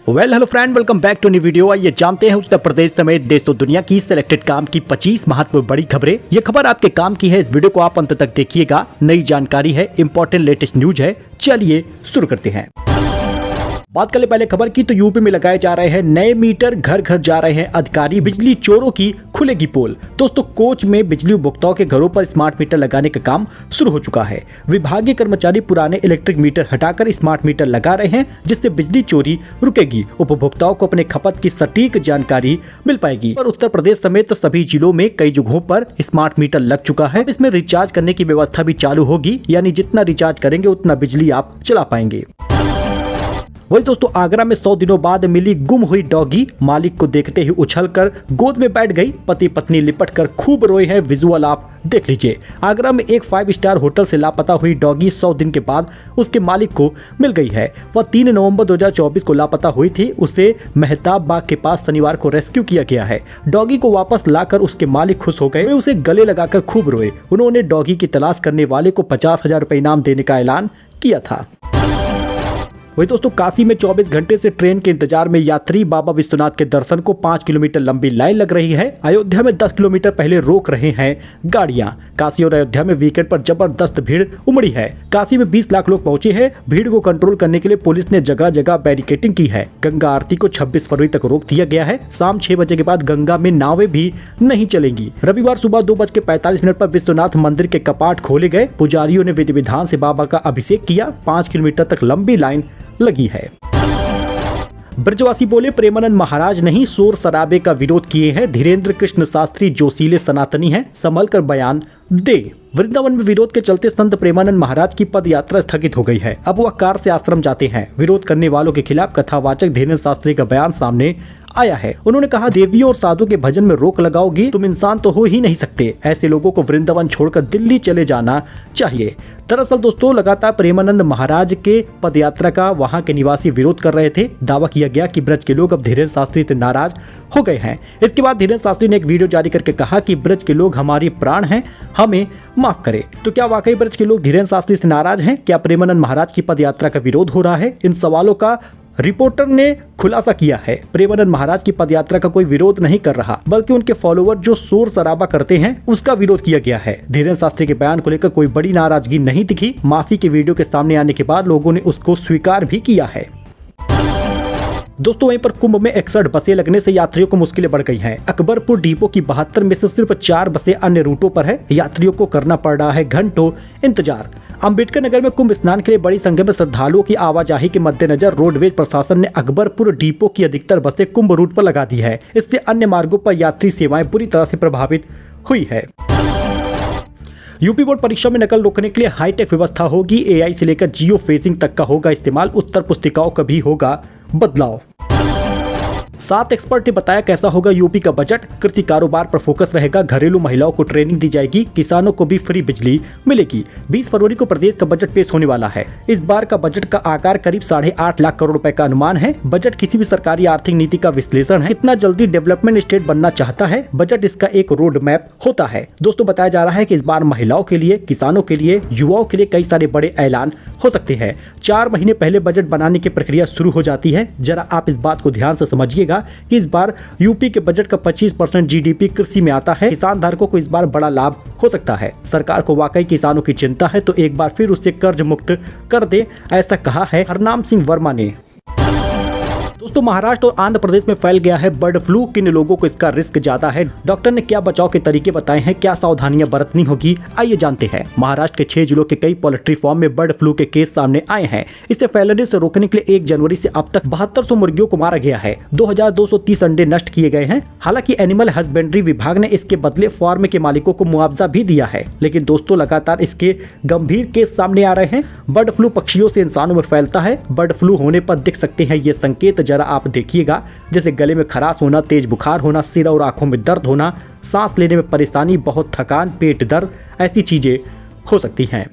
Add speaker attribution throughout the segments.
Speaker 1: Hello friend, welcome back to new video. आइए जानते हैं उत्तर प्रदेश समेत देश और दुनिया की सिलेक्टेड काम की 25 महत्वपूर्ण बड़ी खबरें। ये खबर आपके काम की है, इस वीडियो को आप अंत तक देखिएगा। नई जानकारी है, इंपॉर्टेंट लेटेस्ट न्यूज है। चलिए शुरू करते हैं। बात करें पहले खबर की, तो यूपी में लगाए जा रहे हैं नए मीटर, घर घर जा रहे हैं अधिकारी, बिजली चोरों की खुलेगी पोल। दोस्तों, कोच में बिजली उपभोक्ताओं के घरों पर स्मार्ट मीटर लगाने का काम शुरू हो चुका है। विभागीय कर्मचारी पुराने इलेक्ट्रिक मीटर हटाकर स्मार्ट मीटर लगा रहे हैं, जिससे बिजली चोरी रुकेगी। उपभोक्ताओं को अपने खपत की सटीक जानकारी मिल पाएगी। और उत्तर प्रदेश समेत सभी जिलों में कई जगहों पर स्मार्ट मीटर लग चुका है। इसमें रिचार्ज करने की व्यवस्था भी चालू होगी, यानी जितना रिचार्ज करेंगे उतना बिजली आप चला पाएंगे। वही दोस्तों, आगरा में 100 दिनों बाद मिली गुम हुई डॉगी। मालिक को देखते ही उछलकर गोद में बैठ गई। पति पत्नी लिपटकर खूब रोए हैं। विजुअल आप देख लीजिए। आगरा में एक 5 स्टार होटल से लापता हुई डॉगी 100 दिन के बाद उसके मालिक को मिल गई है। वह 3 नवंबर 2024 को लापता हुई थी। उसे मेहताब बाग के पास शनिवार को रेस्क्यू किया गया है। डॉगी को वापस लाकर उसके मालिक खुश हो गए। वे उसे गले लगाकर खूब रोए। उन्होंने डॉगी की तलाश करने वाले को 50,000 रुपए इनाम देने का ऐलान किया था। वही दोस्तों, काशी में 24 घंटे से ट्रेन के इंतजार में यात्री बाबा विश्वनाथ के दर्शन को 5 किलोमीटर लंबी लाइन लग रही है। अयोध्या में 10 किलोमीटर पहले रोक रहे हैं गाड़ियां। काशी और अयोध्या में वीकेंड पर जबरदस्त भीड़ उमड़ी है। काशी में 20 लाख लोग पहुंचे हैं। भीड़ को कंट्रोल करने के लिए पुलिस ने जगह जगह बैरिकेडिंग की है। गंगा आरती को 26 फरवरी तक रोक दिया गया है। शाम 6 बजे के बाद गंगा में नावें भी नहीं चलेंगी। रविवार सुबह 2:45 पर विश्वनाथ मंदिर के कपाट खोले गए। पुजारियों ने विधि विधान से बाबा का अभिषेक किया। 5 किलोमीटर तक लंबी लाइन लगी है। ब्रजवासी बोले, प्रेमानंद महाराज नहीं शोर शराबे का विरोध किए हैं। धीरेन्द्र कृष्ण शास्त्री जोशीले सनातनी हैं, संभल कर बयान दे। वृंदावन में विरोध के चलते संत प्रेमानंद महाराज की पद यात्रा स्थगित हो गई है। अब वह कार से आश्रम जाते हैं। विरोध करने वालों के खिलाफ कथावाचक धीरेन्द्र शास्त्री का बयान सामने आया है। उन्होंने कहा, देवियों और साधु के भजन में रोक लगाओगी, तुम इंसान तो हो ही नहीं सकते। ऐसे लोगों को वृंदावन छोड़कर दिल्ली चले जाना चाहिए। दरअसल दोस्तों, लगातार प्रेमानंद महाराज के पदयात्रा का वहां के निवासी विरोध कर रहे थे। दावा किया गया कि ब्रज के लोग अब धीरेन्द्र शास्त्री से नाराज हो गए हैं। इसके बाद धीरेन्द्र शास्त्री ने एक वीडियो जारी करके कहा कि ब्रज के लोग हमारी प्राण हैं, हमें माफ करें। तो क्या वाकई ब्रज के लोग धीरेन्द्र शास्त्री से नाराज हैं? क्या प्रेमानंद महाराज की पदयात्रा का विरोध हो रहा है? इन सवालों का रिपोर्टर ने खुलासा किया है। प्रेमानंद महाराज की पदयात्रा का कोई विरोध नहीं कर रहा, बल्कि उनके फॉलोअर जो शोर शराबा करते हैं उसका विरोध किया गया है। धीरेन्द्र शास्त्री के बयान को लेकर कोई बड़ी नाराजगी नहीं दिखी। माफी के वीडियो के सामने आने के बाद लोगों ने उसको स्वीकार भी किया है। दोस्तों, वहीं पर कुंभ में 61 बसें लगने से यात्रियों को मुश्किलें बढ़ गई हैं। अकबरपुर डिपो की 72 में से सिर्फ 4 बसें अन्य रूटों पर है। यात्रियों को करना पड़ रहा है घंटों इंतजार। अंबेडकर नगर में कुंभ स्नान के लिए बड़ी संख्या में श्रद्धालुओं की आवाजाही के मद्देनजर रोडवेज प्रशासन ने अकबरपुर डिपो की अधिकतर बसें कुंभ रूट पर लगा दी है। इससे अन्य मार्गों पर यात्री सेवाएं बुरी तरह से प्रभावित हुई है। यूपी बोर्ड परीक्षा में नकल रोकने के लिए हाईटेक व्यवस्था होगी। AI से लेकर जियो फेसिंग तक का होगा इस्तेमाल। उत्तर पुस्तिकाओं का भी होगा बदलाव। 7 एक्सपर्ट ने बताया कैसा होगा यूपी का बजट। कृषि कारोबार पर फोकस रहेगा। घरेलू महिलाओं को ट्रेनिंग दी जाएगी। किसानों को भी फ्री बिजली मिलेगी। 20 फरवरी को प्रदेश का बजट पेश होने वाला है। इस बार का बजट का आकार करीब 8.5 लाख करोड़ रुपए का अनुमान है। बजट किसी भी सरकारी आर्थिक नीति का विश्लेषण है। कितना जल्दी डेवलपमेंट स्टेट बनना चाहता है बजट, इसका एक रोड मैप होता है। दोस्तों, बताया जा रहा है कि इस बार महिलाओं के लिए, किसानों के लिए, युवाओं के लिए कई सारे बड़े ऐलान हो सकते हैं। 4 महीने पहले बजट बनाने की प्रक्रिया शुरू हो जाती है। जरा आप इस बात को ध्यान से समझिएगा कि इस बार यूपी के बजट का 25% GDP कृषि में आता है। किसान धारकों को इस बार बड़ा लाभ हो सकता है। सरकार को वाकई किसानों की चिंता है तो एक बार फिर उसे कर्ज मुक्त कर दे, ऐसा कहा है हरनाम सिंह वर्मा ने। दोस्तों, महाराष्ट्र और आंध्र प्रदेश में फैल गया है बर्ड फ्लू। किन लोगों को इसका रिस्क ज्यादा है? डॉक्टर ने क्या बचाव के तरीके बताए हैं? क्या सावधानियां बरतनी होगी? आइए जानते हैं। महाराष्ट्र के 6 जिलों के कई पोल्ट्री फार्म में बर्ड फ्लू के केस सामने आए हैं। इसे फैलने से रोकने के लिए 1 जनवरी से अब तक 7200 मुर्गियों को मारा गया है। 2230 अंडे नष्ट किए गए हैं। हालांकि एनिमल हस्बेंड्री विभाग ने इसके बदले फार्म के मालिकों को मुआवजा भी दिया है। लेकिन दोस्तों, लगातार इसके गंभीर केस सामने आ रहे हैं। बर्ड फ्लू पक्षियों से इंसानों में फैलता है। बर्ड फ्लू होने पर दिख सकते हैं ये संकेत, जरा आप देखिएगा। जैसे गले में खराश होना, तेज बुखार होना, सिर और आंखों में दर्द होना, सांस लेने में परेशानी, बहुत थकान, पेट दर्द, ऐसी चीजें हो सकती हैं।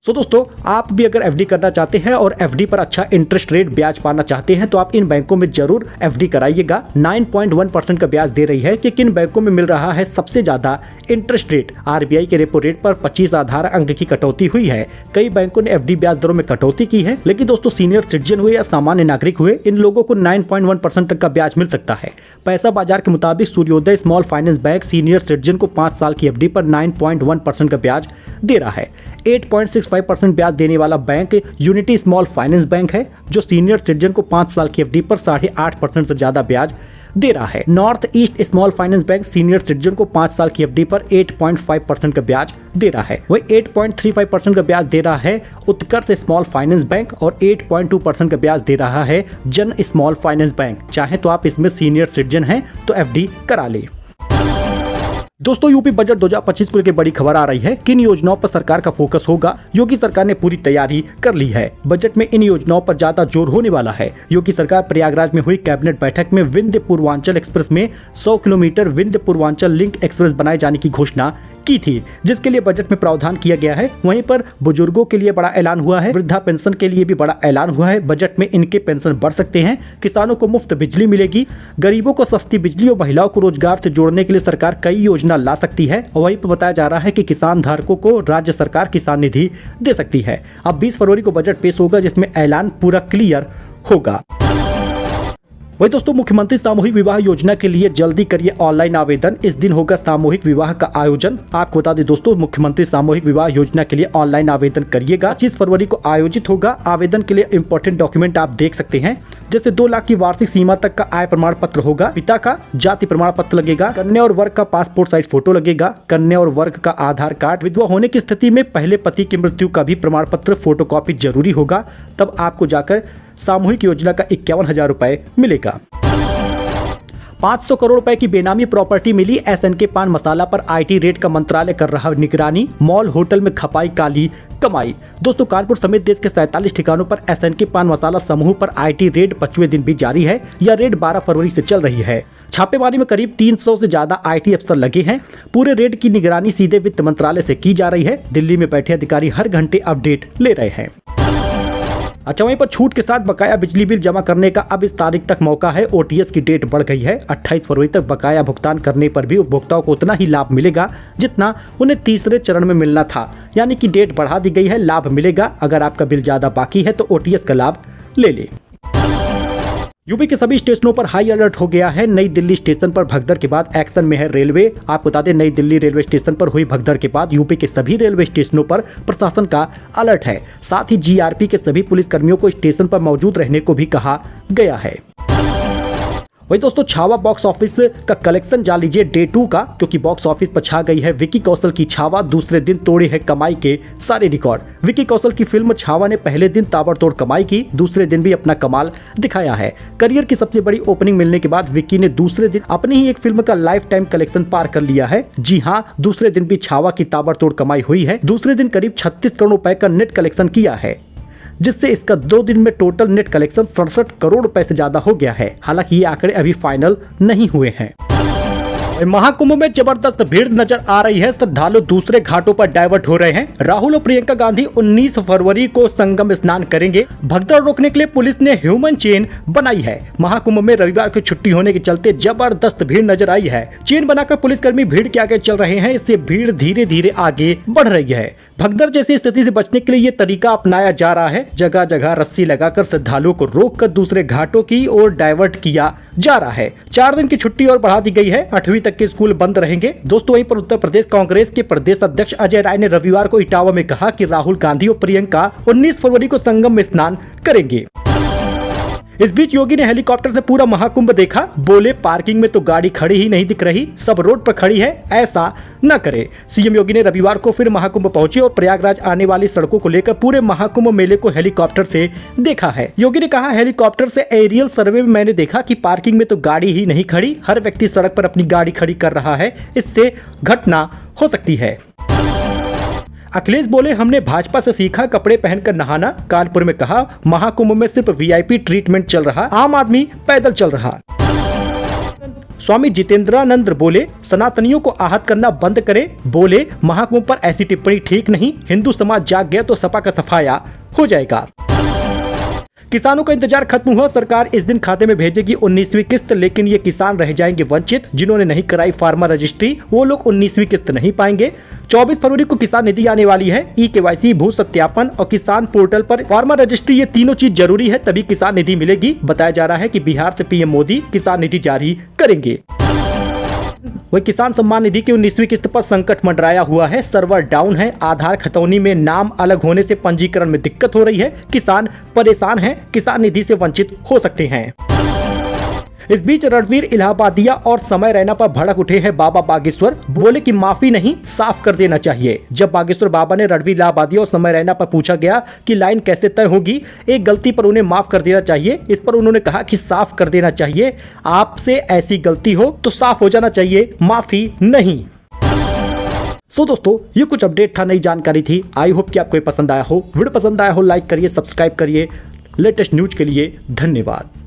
Speaker 1: दोस्तों, आप भी अगर एफडी करना चाहते हैं और एफडी पर अच्छा इंटरेस्ट रेट ब्याज पाना चाहते हैं तो आप इन बैंकों में जरूर एफडी कराइएगा। 9.1% का ब्याज दे रही है कि किन बैंकों में मिल रहा है सबसे ज्यादा इंटरेस्ट रेट। आरबीआई के रेपो रेट पर 25 आधार अंक की कटौती हुई है। कई बैंकों ने एफडी ब्याज दरों में कटौती की है, लेकिन दोस्तों सीनियर सिटीजन हुए या सामान्य नागरिक हुए, इन लोगों को 9.1% तक का ब्याज मिल सकता है। पैसा बाजार के मुताबिक सूर्योदय small finance bank senior citizen को 5 साल की एफडी पर 9.1% का ब्याज दे रहा है। 8.65% ब्याज देने वाला bank unity small finance bank है, जो सीनियर सिटीजन को 5 साल की एफडी पर 8.5% से ज्यादा ब्याज दे रहा है। North east small finance bank senior citizen को 5 साल की एफडी पर 8.5% का ब्याज दे रहा है। वही 8.35% का ब्याज दे रहा है उत्कर्ष स्मॉल फाइनेंस बैंक और 8.2% का ब्याज दे रहा है जन स्मॉल फाइनेंस बैंक। चाहे तो आप इसमें सीनियर सिटीजन हैं तो एफडी करा ले। दोस्तों, यूपी बजट 2025 को लेकर बड़ी खबर आ रही है। किन योजनाओं पर सरकार का फोकस होगा? योगी सरकार ने पूरी तैयारी कर ली है। बजट में इन योजनाओं पर ज्यादा जोर होने वाला है। योगी सरकार प्रयागराज में हुई कैबिनेट बैठक में विंध्य पूर्वांचल एक्सप्रेस में 100 kilometre Vindhya Purvanchal link express बनाए जाने की घोषणा की थी, जिसके लिए बजट में प्रावधान किया गया है। वहीं पर बुजुर्गों के लिए बड़ा ऐलान हुआ है, वृद्धा पेंशन के लिए भी बड़ा ऐलान हुआ है। बजट में इनके पेंशन बढ़ सकते हैं, किसानों को मुफ्त बिजली मिलेगी, गरीबों को सस्ती बिजली और महिलाओं को रोजगार से जोड़ने के लिए सरकार कई योजना ला सकती है। और वहीं पर बताया जा रहा है कि किसान धारकों को राज्य सरकार किसान निधि दे सकती है। अब 20 फरवरी को बजट पेश होगा, जिसमें ऐलान पूरा क्लियर होगा। वही दोस्तों, मुख्यमंत्री सामूहिक विवाह योजना के लिए जल्दी करिए ऑनलाइन आवेदन। इस दिन होगा सामूहिक विवाह का आयोजन। आपको बता दें दोस्तों, मुख्यमंत्री सामूहिक विवाह योजना के लिए ऑनलाइन आवेदन करिएगा। 25 फरवरी को आयोजित होगा। आवेदन के लिए इंपॉर्टेंट डॉक्यूमेंट आप देख सकते हैं, जैसे 2 लाख की वार्षिक सीमा तक का आय प्रमाण पत्र होगा, पिता का जाति प्रमाण पत्र लगेगा, कन्या और वर्ग का पासपोर्ट साइज फोटो लगेगा, कन्या और वर्ग का आधार कार्ड, विधवा होने की स्थिति में पहले पति की मृत्यु का भी प्रमाण पत्र फोटोकॉपी जरूरी होगा। तब आपको जाकर सामूहिक योजना का 51,000 रुपए मिलेगा। 500 करोड़ रुपए की बेनामी प्रॉपर्टी मिली। एसएनके पान मसाला पर आईटी रेड का मंत्रालय कर रहा निगरानी। मॉल होटल में खपाई काली कमाई। दोस्तों, कानपुर समेत देश के 47 ठिकानों पर एसएनके पान मसाला समूह पर आईटी रेड 5वें दिन भी जारी है। यह रेड 12 फरवरी से चल रही है। छापेमारी में करीब 300 से ज्यादा आईटी अफसर लगे हैं। पूरे रेड की निगरानी सीधे वित्त मंत्रालय से की जा रही है। दिल्ली में बैठे अधिकारी हर घंटे अपडेट ले रहे हैं। अच्छा, वहीं पर छूट के साथ बकाया बिजली बिल जमा करने का अब इस तारीख तक मौका है। ओटीएस की डेट बढ़ गई है। 28 फरवरी तक बकाया भुगतान करने पर भी उपभोक्ताओं को उतना ही लाभ मिलेगा जितना उन्हें तीसरे चरण में मिलना था, यानी कि डेट बढ़ा दी गई है। लाभ मिलेगा। अगर आपका बिल ज्यादा बाकी है तो ओटीएस का लाभ ले ले। यूपी के सभी स्टेशनों पर हाई अलर्ट हो गया है। नई दिल्ली स्टेशन पर भगदड़ के बाद एक्शन में है रेलवे। आपको बता दें, नई दिल्ली रेलवे स्टेशन पर हुई भगदड़ के बाद यूपी के सभी रेलवे स्टेशनों पर प्रशासन का अलर्ट है। साथ ही जीआरपी के सभी पुलिस कर्मियों को स्टेशन पर मौजूद रहने को भी कहा गया है। वही दोस्तों, छावा बॉक्स ऑफिस का कलेक्शन जान लीजिए डे 2 का, क्योंकि बॉक्स ऑफिस पर छा गई है विकी कौशल की छावा। दूसरे दिन तोड़े हैं कमाई के सारे रिकॉर्ड। विकी कौशल की फिल्म छावा ने पहले दिन ताबड़तोड़ कमाई की, दूसरे दिन भी अपना कमाल दिखाया है। करियर की सबसे बड़ी ओपनिंग मिलने के बाद विकी ने दूसरे दिन अपनी ही एक फिल्म का लाइफ टाइम कलेक्शन पार कर लिया है। जी हाँ, दूसरे दिन भी छावा की ताबड़तोड़ कमाई हुई है। दूसरे दिन करीब 36 करोड़ रुपए का नेट कलेक्शन किया है, जिससे इसका 2 दिन में टोटल नेट कलेक्शन 67 करोड़ रुपए से ज्यादा हो गया है। हालांकि ये आंकड़े अभी फाइनल नहीं हुए हैं। महाकुंभ में जबरदस्त भीड़ नजर आ रही है। श्रद्धालु दूसरे घाटों पर डाइवर्ट हो रहे हैं। राहुल और प्रियंका गांधी 19 फरवरी को संगम स्नान करेंगे। भगदड़ रोकने के लिए पुलिस ने ह्यूमन चेन बनाई है। महाकुंभ में रविवार की छुट्टी होने के चलते जबरदस्त भीड़ नजर आई है। चेन बनाकर पुलिसकर्मी भीड़ के आगे चल रहे हैं। इससे भीड़ धीरे धीरे आगे बढ़ रही है। भगदड़ जैसी स्थिति से बचने के लिए ये तरीका अपनाया जा रहा है। जगह जगह रस्सी लगाकर श्रद्धालुओं को रोककर दूसरे घाटों की ओर डाइवर्ट किया जा रहा है। 4 दिन की छुट्टी और बढ़ा दी गई है। 8वीं तक के स्कूल बंद रहेंगे। दोस्तों, वहीं पर उत्तर प्रदेश कांग्रेस के प्रदेश अध्यक्ष अजय राय ने रविवार को इटावा में कहा कि राहुल गांधी और प्रियंका 19 फरवरी को संगम में स्नान करेंगे। इस बीच योगी ने हेलीकॉप्टर से पूरा महाकुंभ देखा। बोले, पार्किंग में तो गाड़ी खड़ी ही नहीं दिख रही, सब रोड पर खड़ी है, ऐसा न करे। सीएम योगी ने रविवार को फिर महाकुंभ पहुंचे और प्रयागराज आने वाली सड़कों को लेकर पूरे महाकुंभ मेले को हेलीकॉप्टर से देखा है। योगी ने कहा, हेलीकॉप्टर से एरियल सर्वे में मैंने देखा कि पार्किंग में तो गाड़ी ही नहीं खड़ी, हर व्यक्ति सड़क पर अपनी गाड़ी खड़ी कर रहा है, इससे घटना हो सकती है। अखिलेश बोले, हमने भाजपा से सीखा कपड़े पहनकर नहाना। कानपुर में कहा, महाकुंभ में सिर्फ वीआईपी ट्रीटमेंट चल रहा, आम आदमी पैदल चल रहा। स्वामी जितेंद्रानंद बोले, सनातनियों को आहत करना बंद करें। बोले, महाकुंभ पर ऐसी टिप्पणी ठीक नहीं, हिंदू समाज जाग गया तो सपा का सफाया हो जाएगा। किसानों का इंतजार खत्म हुआ, सरकार इस दिन खाते में भेजेगी 19वीं किस्त, लेकिन ये किसान रह जाएंगे वंचित। जिन्होंने नहीं कराई फार्मर रजिस्ट्री वो लोग 19वीं किस्त नहीं पाएंगे। 24 फरवरी को किसान निधि आने वाली है। ई-केवाईसी, भू सत्यापन और किसान पोर्टल पर फार्मर रजिस्ट्री, ये तीनों चीज जरूरी है, तभी किसान निधि मिलेगी। बताया जा रहा है कि बिहार से पीएम मोदी किसान निधि जारी करेंगे। वही किसान सम्मान निधि की 19वीं किस्त पर संकट मंडराया हुआ है। सर्वर डाउन है, आधार खतौनी में नाम अलग होने से पंजीकरण में दिक्कत हो रही है। किसान परेशान हैं, किसान निधि से वंचित हो सकते हैं। इस बीच रणवीर इलाहाबादिया और समय रैना पर भड़क उठे हैं बाबा बागेश्वर। बोले कि माफी नहीं, साफ कर देना चाहिए। जब बागेश्वर बाबा ने रणवीर इलाहाबादिया और समय रैना पर पूछा गया कि लाइन कैसे तय होगी, एक गलती पर उन्हें माफ कर देना चाहिए। इस पर उन्होंने कहा कि साफ कर देना चाहिए। आपसे ऐसी गलती हो तो साफ हो जाना चाहिए, माफी नहीं। सो दोस्तों, ये कुछ अपडेट था, नई जानकारी थी। आई होप कि आपको पसंद आया हो। वीडियो पसंद आया हो लाइक करिए, सब्सक्राइब करिए। लेटेस्ट न्यूज के लिए धन्यवाद।